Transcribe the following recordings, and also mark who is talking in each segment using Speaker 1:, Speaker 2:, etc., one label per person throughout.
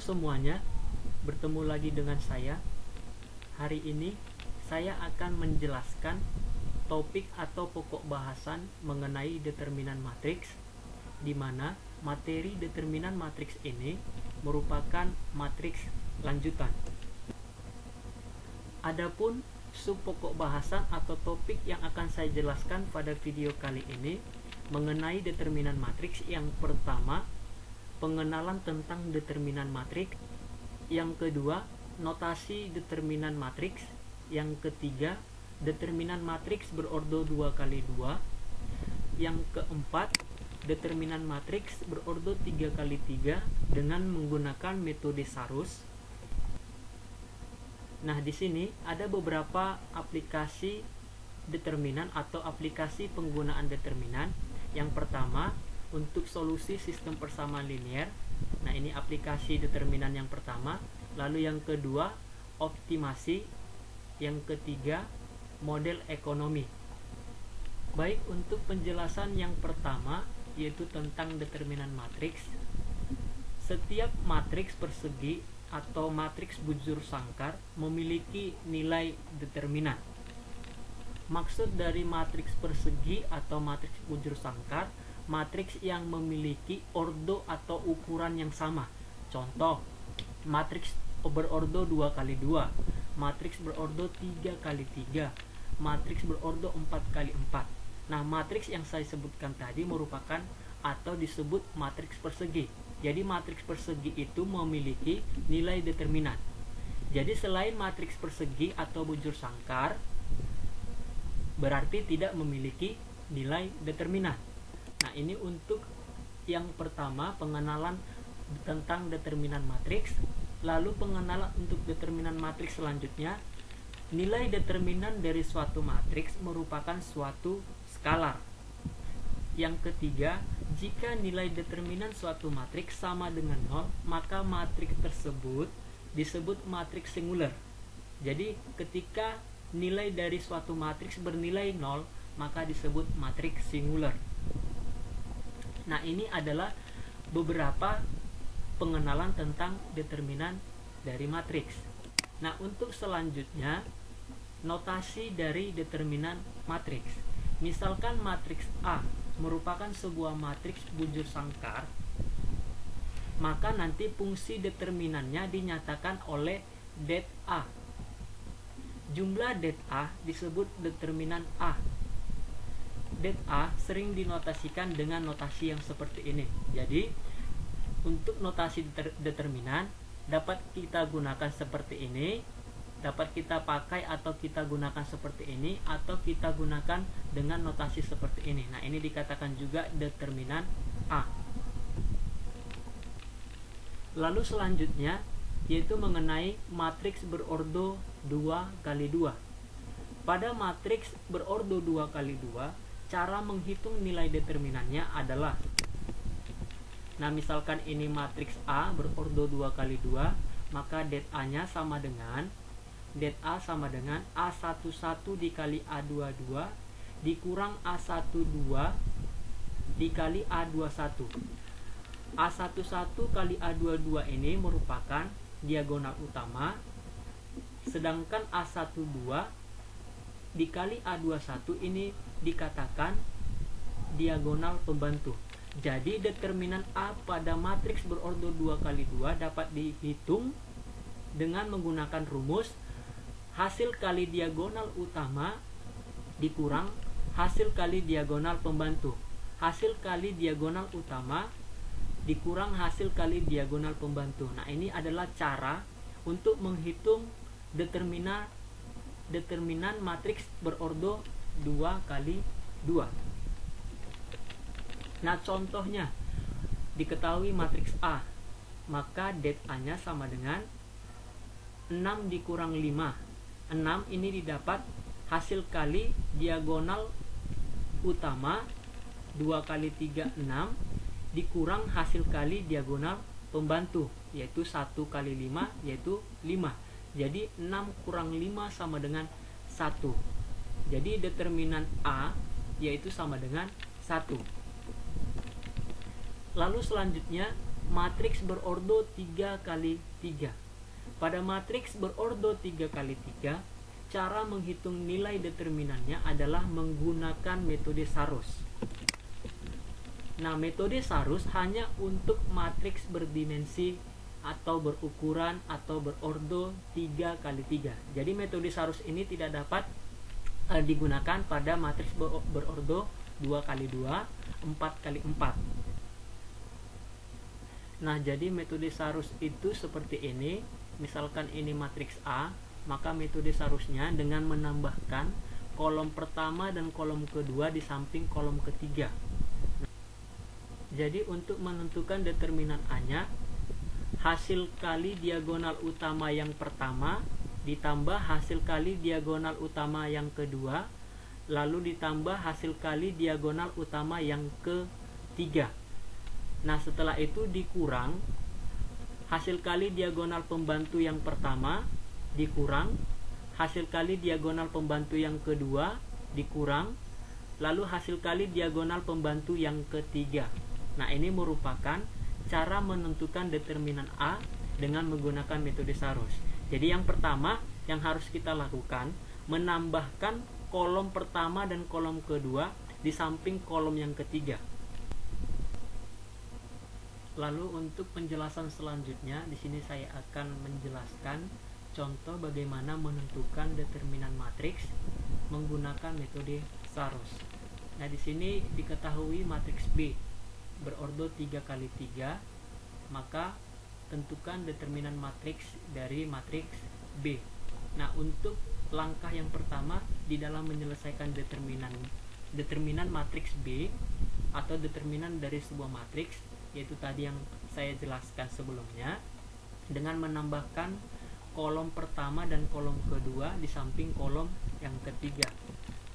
Speaker 1: semuanya, bertemu lagi dengan saya. Hari ini saya akan menjelaskan topik atau pokok bahasan mengenai determinan matriks, di mana materi determinan matriks ini merupakan matriks lanjutan. Adapun sub pokok bahasan atau topik yang akan saya jelaskan pada video kali ini mengenai determinan matriks. Yang pertama, pengenalan tentang determinan matriks. Yang kedua, notasi determinan matriks. Yang ketiga, determinan matriks berordo 2x2. Yang keempat, determinan matriks berordo 3x3 dengan menggunakan metode Sarus. Nah, di sini ada beberapa aplikasi determinan atau aplikasi penggunaan determinan. Yang pertama, untuk solusi sistem persamaan linear. Nah, ini aplikasi determinan yang pertama. Lalu yang kedua, optimasi. Yang ketiga, model ekonomi. Baik, untuk penjelasan yang pertama, yaitu tentang determinan matriks. Setiap matriks persegi atau matriks bujur sangkar memiliki nilai determinan. Maksud dari matriks persegi atau matriks bujur sangkar, matriks yang memiliki ordo atau ukuran yang sama. Contoh, matriks berordo 2x2, matriks berordo 3x3, matriks berordo 4x4. Nah, matriks yang saya sebutkan tadi merupakan atau disebut matriks persegi. Jadi matriks persegi itu memiliki nilai determinan. Jadi selain matriks persegi atau bujur sangkar, berarti tidak memiliki nilai determinan. Nah, ini untuk yang pertama, pengenalan tentang determinan matriks. Lalu pengenalan untuk determinan matriks selanjutnya, nilai determinan dari suatu matriks merupakan suatu skalar. Yang ketiga, jika nilai determinan suatu matriks sama dengan 0, maka matriks tersebut disebut matriks singular. Jadi ketika nilai dari suatu matriks bernilai 0, maka disebut matriks singular. Nah, ini adalah beberapa pengenalan tentang determinan dari matriks. Nah, untuk selanjutnya, notasi dari determinan matriks. Misalkan matriks A merupakan sebuah matriks bujur sangkar, maka nanti fungsi determinannya dinyatakan oleh det A. Jumlah det A disebut determinan A. Det A sering dinotasikan dengan notasi yang seperti ini. Jadi, untuk notasi determinan dapat kita gunakan seperti ini, dapat kita pakai atau kita gunakan seperti ini, atau kita gunakan dengan notasi seperti ini. Nah, ini dikatakan juga determinan A. Lalu selanjutnya yaitu mengenai matriks berordo 2x2. Pada matriks berordo 2x2, cara menghitung nilai determinannya adalah, nah, misalkan ini matriks A berordo 2x2, maka det A-nya sama dengan A11 dikali A22 dikurang A12 dikali A21. A11 kali A22 ini merupakan diagonal utama, sedangkan A12 dikali A21 ini dikatakan diagonal pembantu. Jadi determinan A pada matriks berordo 2x2 dapat dihitung dengan menggunakan rumus hasil kali diagonal utama dikurang hasil kali diagonal pembantu. Hasil kali diagonal utama dikurang hasil kali diagonal pembantu. Nah, ini adalah cara untuk menghitung determinan matriks berordo 2x2. Nah, contohnya diketahui matriks A, maka det A-nya sama dengan 6 dikurang 5. 6 ini didapat hasil kali diagonal utama 2 kali 3, 6 dikurang hasil kali diagonal pembantu, yaitu 1 kali 5, yaitu 5. Jadi 6 kurang 5 sama dengan 1. Jadi determinan A yaitu sama dengan 1. Lalu selanjutnya matriks berordo 3 kali 3. Pada matriks berordo 3 kali 3, cara menghitung nilai determinannya adalah menggunakan metode Sarus. Nah, metode Sarus hanya untuk matriks berdimensi atau berukuran atau berordo 3 kali 3. Jadi metode Sarus ini tidak dapat digunakan pada matriks berordo 2 kali 2, 4 kali 4. Nah, jadi metode Sarus itu seperti ini. Misalkan ini matriks A, maka metode Sarusnya dengan menambahkan kolom pertama dan kolom kedua di samping kolom ketiga. Jadi untuk menentukan determinan A-nya, hasil kali diagonal utama yang pertama ditambah hasil kali diagonal utama yang kedua, lalu ditambah hasil kali diagonal utama yang ketiga. Nah, setelah itu dikurang hasil kali diagonal pembantu yang pertama, dikurang hasil kali diagonal pembantu yang kedua, dikurang, lalu hasil kali diagonal pembantu yang ketiga. Nah, ini merupakan cara menentukan determinan A dengan menggunakan metode Sarus. Jadi yang pertama yang harus kita lakukan, menambahkan kolom pertama dan kolom kedua di samping kolom yang ketiga. Lalu untuk penjelasan selanjutnya, di sini saya akan menjelaskan contoh bagaimana menentukan determinan matriks menggunakan metode Sarus. Nah, di sini diketahui matriks B berordo 3 kali 3, maka tentukan determinan matriks dari matriks B. Nah, untuk langkah yang pertama di dalam menyelesaikan determinan matriks B atau determinan dari sebuah matriks, yaitu tadi yang saya jelaskan sebelumnya, dengan menambahkan kolom pertama dan kolom kedua di samping kolom yang ketiga.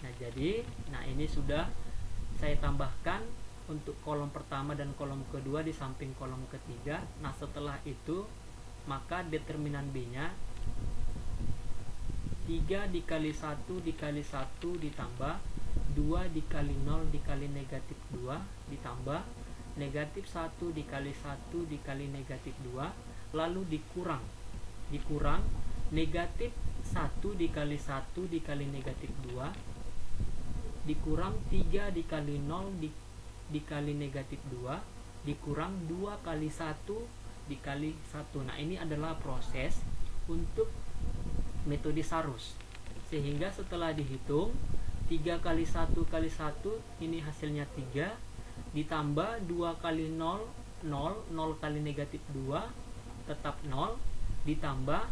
Speaker 1: Nah, jadi ini sudah saya tambahkan untuk kolom pertama dan kolom kedua di samping kolom ketiga. Nah, setelah itu maka determinan B-nya 3 dikali 1 dikali 1 ditambah 2 dikali 0 dikali negatif 2 ditambah negatif 1 dikali 1 dikali negatif 2, lalu dikurang negatif 1 dikali 1 dikali negatif 2 dikurang 3 dikali 0 dikali negatif 2 dikurang 2 kali 1 dikali 1. Nah, ini adalah proses untuk metode Sarus, sehingga setelah dihitung 3 kali 1 kali 1 ini hasilnya 3, ditambah 2 kali 0 kali negatif 2 tetap 0, ditambah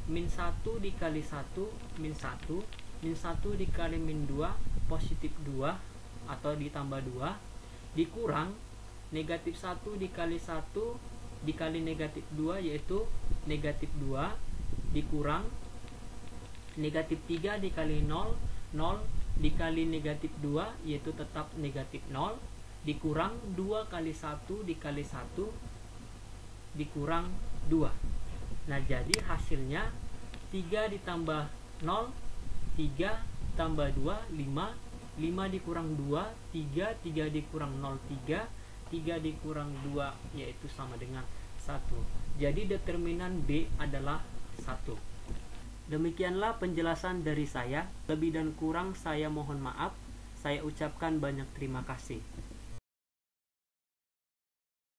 Speaker 1: min 1 dikali 1 min 1 dikali min 2 positif 2 atau ditambah 2, dikurang negatif 1 dikali 1 dikali negatif 2 yaitu negatif 2, dikurang negatif 3 dikali 0 dikali negatif 2 yaitu tetap negatif 0, dikurang 2 kali 1 dikali 1 dikurang 2. Nah, jadi hasilnya 3 ditambah 0 3 tambah 2 5 dikurang 2 3 dikurang 0 3 dikurang 2 yaitu sama dengan 1. Jadi determinan B adalah 1. Demikianlah penjelasan dari saya. Lebih dan kurang saya mohon maaf. Saya ucapkan banyak terima kasih.